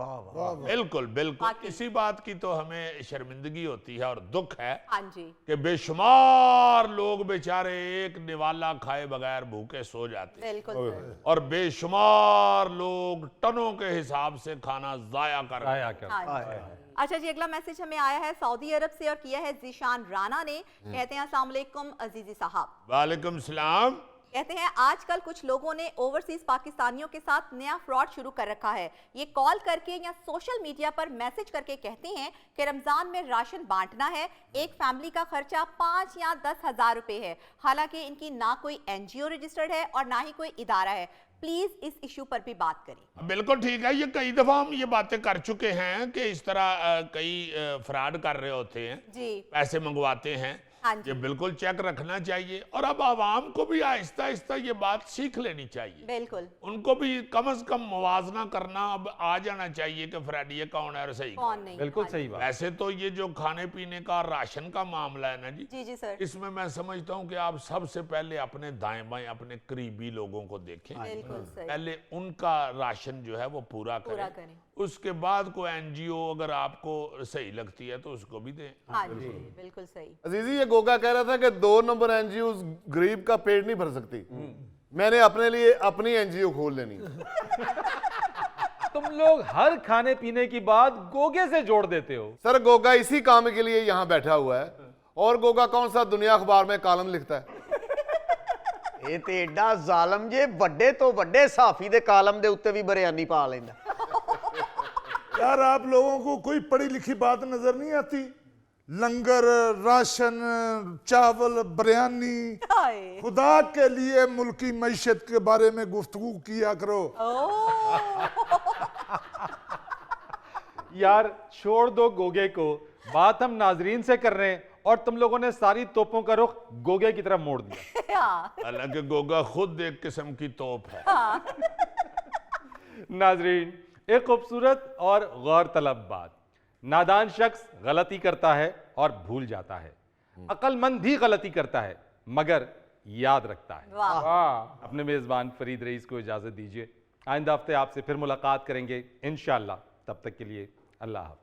Speaker 2: बिल्कुल बिल्कुल,
Speaker 8: वाकई।
Speaker 2: इसी बात की तो हमें शर्मिंदगी होती है और दुख है
Speaker 8: हाँ जी।
Speaker 2: कि बेशुमार लोग बेचारे एक निवाला खाए बगैर भूखे सो जाते हैं,
Speaker 8: बिल्कुल सर।
Speaker 2: और बेशुमार लोग टनों के हिसाब से खाना जाया कर रहे हैं।
Speaker 1: आया कर।
Speaker 8: हाँ जी। अच्छा जी, अगला मैसेज हमें आया है सऊदी अरब से और किया है जीशान राना ने। कहते हैं अस्सलाम वालेकुम अजीजी साहब।
Speaker 2: वालेकुम सलाम।
Speaker 8: कहते हैं आजकल कुछ लोगों ने ओवरसीज पाकिस्तानियों के साथ नया फ्रॉड शुरू कर रखा है। ये कॉल करके या सोशल मीडिया पर मैसेज करके कहते हैं कि रमजान में राशन बांटना है, एक फैमिली का खर्चा 5 या 10 हजार रुपए है। हालांकि इनकी ना कोई एनजीओ रजिस्टर्ड है और ना ही कोई इदारा है। प्लीज इस इशू पर भी बात करें।
Speaker 2: बिल्कुल ठीक है, ये कई दफा हम ये बातें कर चुके हैं कि इस तरह कई फ्रॉड कर रहे होते हैं,
Speaker 8: जी।
Speaker 2: पैसे मंगवाते हैं।
Speaker 8: हाँ जी।
Speaker 2: ये बिल्कुल चेक रखना चाहिए, और अब आवाम को भी आहिस्ता आहिस्ता ये बात सीख लेनी चाहिए।
Speaker 8: बिल्कुल।
Speaker 2: उनको भी कम से कम मुवाजना करना अब आ जाना चाहिए कि फ्रेडी ये कौन है और सही
Speaker 8: कौन नहीं।
Speaker 1: बिल्कुल
Speaker 8: हाँ
Speaker 1: सही
Speaker 8: जी।
Speaker 1: बात।
Speaker 2: वैसे तो ये जो खाने पीने का राशन का मामला है ना जी,
Speaker 8: जी जी सर।
Speaker 2: इसमें मैं समझता हूँ कि आप सबसे पहले अपने दाएं बाएं अपने करीबी लोगों को देखें,
Speaker 8: बिल्कुल सही।
Speaker 2: पहले उनका राशन जो है वो पूरा करें। उसके बाद कोई एनजीओ अगर आपको सही लगती है तो उसको भी दें।
Speaker 8: हाँ जी, बिल्कुल सही।
Speaker 6: अजीजी ये गोगा कह रहा था कि 2 नंबर एनजीओ गरीब का पेट नहीं भर सकती। मैंने अपने लिए अपनी एनजीओ खोल लेनी।
Speaker 1: तुम लोग हर खाने पीने की बात गोगे से जोड़ देते हो।
Speaker 6: सर गोगा इसी काम के लिए यहाँ बैठा हुआ है, और गोगा कौन सा दुनिया अखबार में कॉलम लिखता है?
Speaker 4: ਇਹ ਤੇ ਐਡਾ ਜ਼ਾਲਮ ਜੇ ਵੱਡੇ ਤੋਂ ਵੱਡੇ ਸਾਫੀ ਦੇ ਕਾਲਮ ਦੇ ਉੱਤੇ ਵੀ ਬਰਿਆਨੀ ਪਾ ਲੈਂਦਾ।
Speaker 3: यार आप लोगों को कोई पढ़ी लिखी बात नजर नहीं आती? लंगर, राशन, चावल, बिरयानी,
Speaker 8: हाय।
Speaker 3: खुदा के लिए मुल्की मैशत के बारे में गुफ्तगू किया करो।
Speaker 1: यार छोड़ दो गोगे को, बात हम नाजरीन से कर रहे हैं और तुम लोगों ने सारी तोपों का रुख गोगे की तरफ मोड़ दिया।
Speaker 2: हालांकि गोगा खुद एक किस्म की तोप है।
Speaker 1: नाजरीन, एक खूबसूरत और गौर तलब बात, नादान शख्स गलती करता है और भूल जाता है, अक्लमंद भी गलती करता है मगर याद रखता है।
Speaker 8: वाह।
Speaker 1: अपने मेजबान फरीद रईस को इजाजत दीजिए। आइंदा हफ्ते आपसे फिर मुलाकात करेंगे इंशाअल्लाह। तब तक के लिए अल्लाह हाफ़िज़।